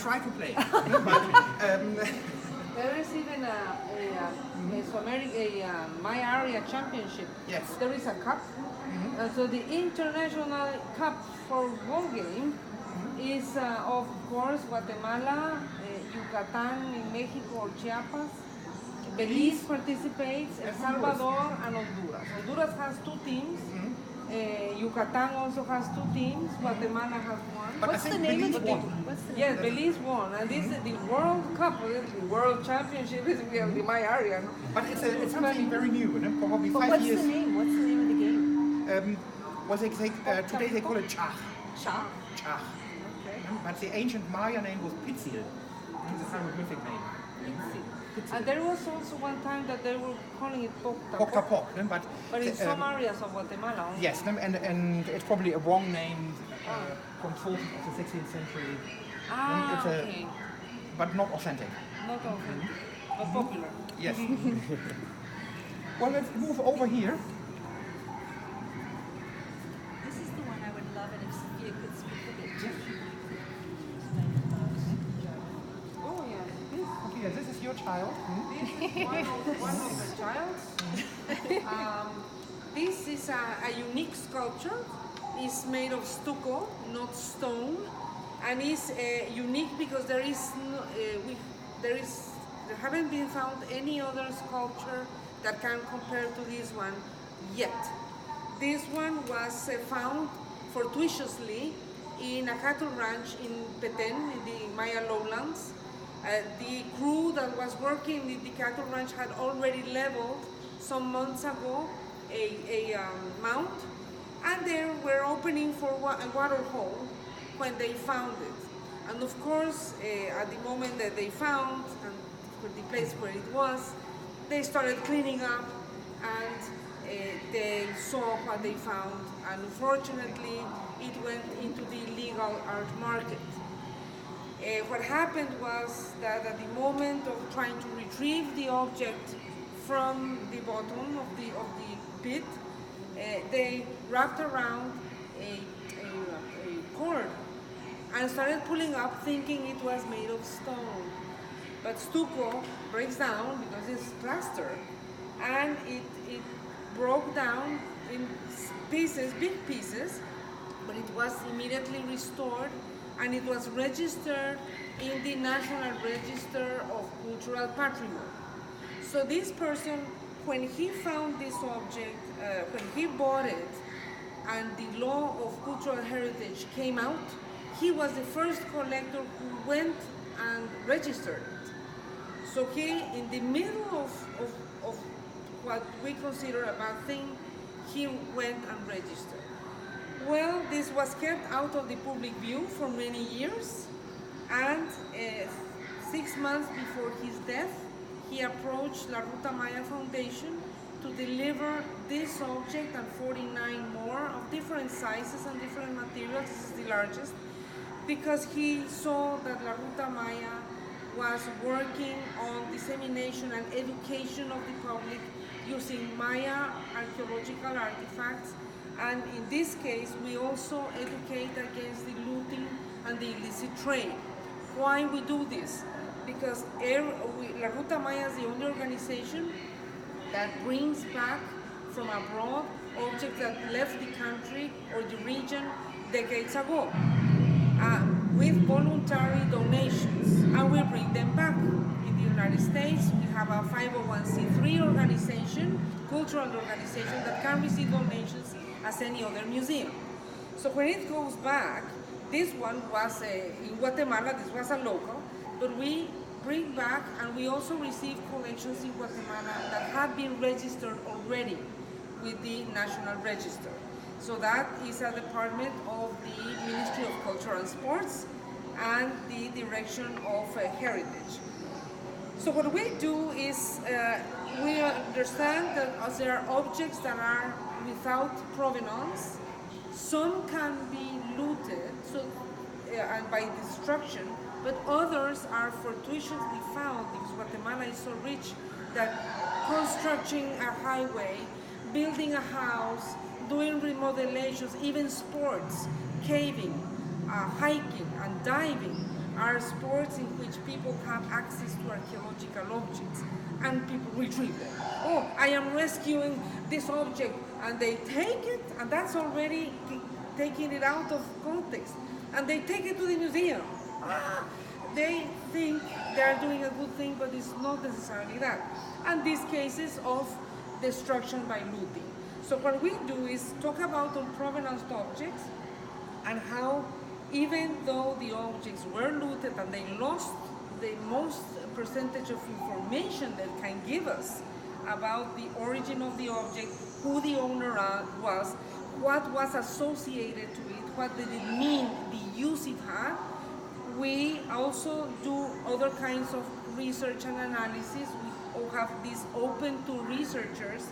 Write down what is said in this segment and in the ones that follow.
Try to play. There is even a my area championship. Yes. There is a cup. So the international cup for ball game is of course Guatemala, Yucatan in Mexico or Chiapas. Belize participates, El Salvador and Honduras. Honduras has 2 teams. Yucatan also has 2 teams. Guatemala has 1. What's the name of the game? Yes, Belize won, and this is the World Cup, the World Championship is in my area. No? But it's something very new, probably But 5 years. What's the name? What's the name of the game? Well, today they call it Chach. Shah. Chach. Okay. But the ancient Maya name was Pitzil. It's a hieroglyphic name. And there was also one time that they were calling it Pok-ta-pok. But in some areas of Guatemala. Only. Yes, and it's probably a wrong name from 4th of the 16th century. Okay. But not authentic. Not authentic, but popular. Yes. Well, let's move over here. This is the one I would love it if Sofia could speak a bit. Oh yeah, Okay, this is your child. this is one of the childs. This is a unique sculpture. It's made of stucco, not stone, and it's unique because there haven't been found any other sculpture that can compare to this one yet. This one was found fortuitously in a cattle ranch in Petén, in the Maya lowlands. The crew that was working in the cattle ranch had already leveled some months ago a mount, and they were opening for a water hole when they found it. And of course, at the moment that they found and the place where it was, they started cleaning up and they saw what they found, and unfortunately it went into the illegal art market. What happened was that at the moment of trying to retrieve the object from the bottom of the pit, they wrapped around a cord and started pulling up thinking it was made of stone. But stucco breaks down because it's plaster, and it broke down in pieces, big pieces, but it was immediately restored and it was registered in the National Register of Cultural Patrimony. So this person, when he found this object, when he bought it, and the law of cultural heritage came out, he was the first collector who went and registered it. So he, in the middle of what we consider a bad thing, he went and registered. Well, this was kept out of the public view for many years, and 6 months before his death, he approached La Ruta Maya Foundation to deliver this object and 49 more of different sizes and different materials. This is the largest, because he saw that La Ruta Maya was working on dissemination and education of the public using Maya archaeological artifacts. And in this case, we also educate against the looting and the illicit trade. Why we do this? Because La Ruta Maya is the only organization that brings back from abroad objects that left the country or the region decades ago with voluntary donations, and we bring them back. In the United States, we have a 501c3 organization, cultural organization, that can receive donations as any other museum. So when it goes back, this one was in Guatemala, this was a local, but we bring back, and we also receive collections in Guatemala that have been registered already with the National Register. So that is a department of the Ministry of Culture and Sports and the Direction of Heritage. So what we do is we understand that as there are objects that are without provenance, some can be looted and by destruction, but others are fortuitously found because Guatemala is so rich that constructing a highway, building a house, doing remodelations, even sports, caving, hiking and diving are sports in which people have access to archaeological objects and people retrieve them. Oh, I am rescuing this object, and they take it, and that's already taking it out of context, and they take it to the museum. They think they're doing a good thing, but it's not necessarily that. And these cases of destruction by looting. So what we do is talk about unprovenance objects and how, even though the objects were looted and they lost the most percentage of information that can give us about the origin of the object, who the owner was, what was associated to it, what did it mean, the use it had. We also do other kinds of research and analysis. We have this open to researchers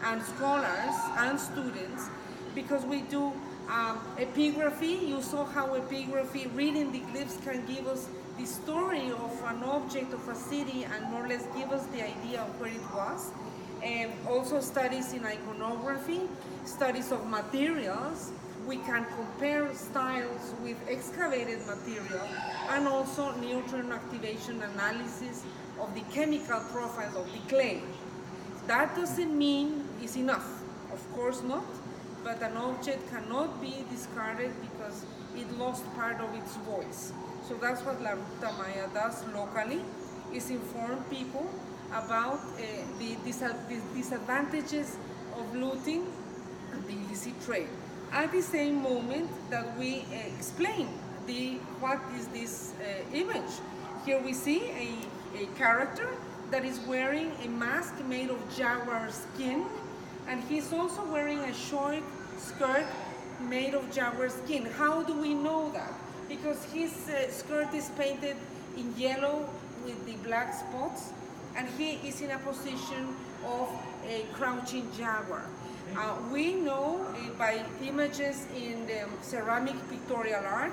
and scholars and students, because we do epigraphy. You saw how epigraphy, reading the glyphs, can give us the story of an object, of a city, and more or less give us the idea of where it was. And also studies in iconography, studies of materials. We can compare styles with excavated material, and also neutron activation analysis of the chemical profile of the clay. That doesn't mean it's enough, of course not, but an object cannot be discarded because it lost part of its voice. So that's what La Ruta Maya does locally, is inform people about the disadvantages of looting and the illicit trade. At the same moment that we explain what is this image. Here we see a character that is wearing a mask made of jaguar skin, and he's also wearing a short skirt made of jaguar skin. How do we know that? Because his skirt is painted in yellow with the black spots, and he is in a position of a crouching jaguar. We know by images in the ceramic pictorial art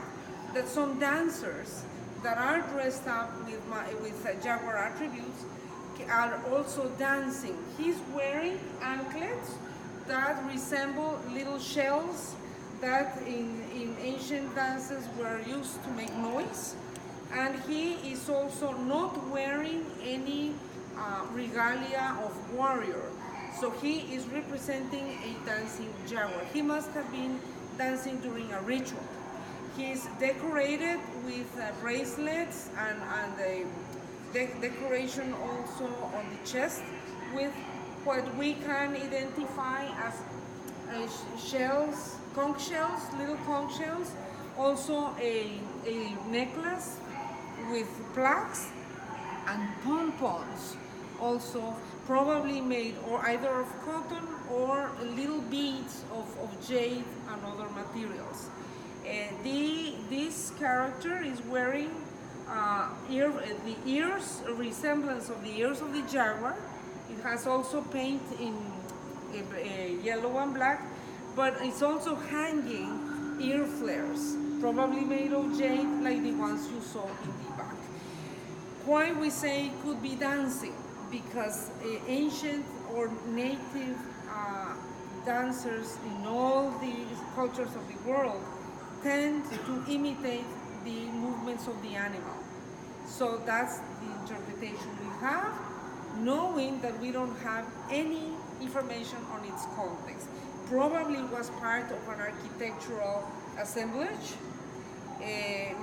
that some dancers that are dressed up with jaguar attributes are also dancing. He's wearing anklets that resemble little shells that in ancient dances were used to make noise. And he is also not wearing any regalia of warrior. So he is representing a dancing jaguar. He must have been dancing during a ritual. He's decorated with bracelets and a decoration also on the chest with what we can identify as shells, conch shells, little conch shells. Also a necklace with plaques and pompons, also probably made or either of cotton or little beads of jade and other materials. This character is wearing the ears, a resemblance of the ears of the jaguar. It has also paint in yellow and black, but it's also hanging ear flares, probably made of jade like the ones you saw in the back. Why we say it could be dancing? Because ancient or native dancers in all the cultures of the world tend to imitate the movements of the animal. So that's the interpretation we have, knowing that we don't have any information on its context. Probably was part of an architectural assemblage.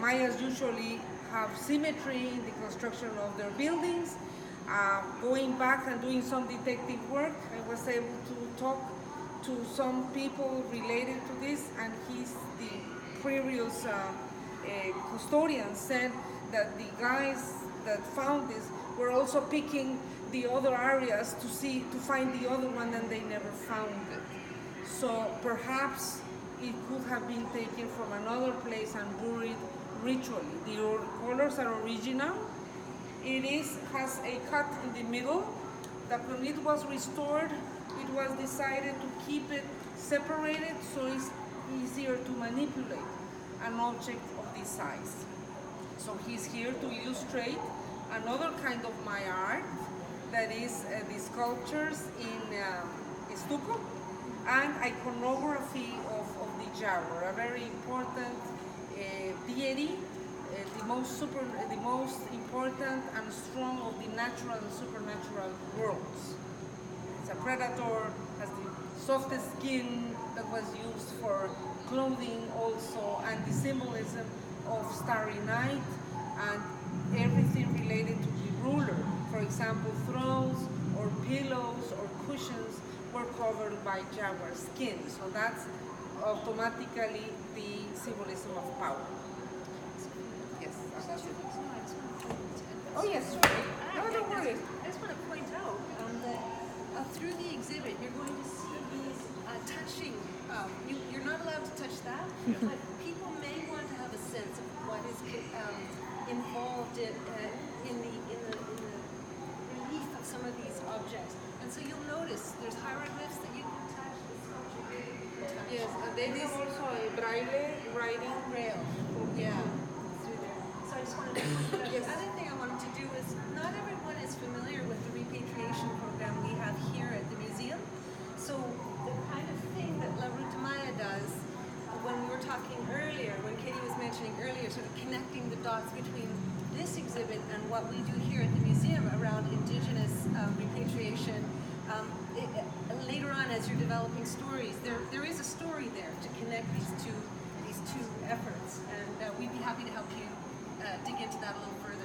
Mayas usually have symmetry in the construction of their buildings. Going back and doing some detective work, I was able to talk to some people related to this, and the previous custodian said that the guys that found this were also picking the other areas to find the other one, and they never found it. So perhaps it could have been taken from another place and buried ritually. The colors are original. It has a cut in the middle that when it was restored, it was decided to keep it separated so it's easier to manipulate an object of this size. So he's here to illustrate another kind of Maya art, that is the sculptures in stucco and iconography of the jaguar, a very important deity the most important and strong of the natural and supernatural worlds. It's a predator, has the softest skin that was used for clothing also, and the symbolism of starry night and everything related to the ruler. For example, thrones or pillows or cushions were covered by jaguar skin. So that's automatically the symbolism of power. Yes. Oh yes, sorry. No, don't worry. I just want to point out that through the exhibit, you're going to see these touching. You're not allowed to touch that, but people may want to have a sense of what is involved in the relief of some of these objects. And so you'll notice there's hieroglyphs that you can touch. The sculpture you can touch. Yes, and then there's also a braille writing rail. Yeah. Through there. So I just wanted to point out. Yes. The other thing I wanted to do is not everyone is familiar with the repatriation program we have here at the museum. So the kind of thing that La Route de Maya does, when we were talking earlier, when Katie was mentioning earlier, sort of connecting the dots between this exhibit and what we do here at the museum around Indigenous repatriation. Later on, as you're developing stories, there is a story there to connect these two efforts, and we'd be happy to help you dig into that a little further.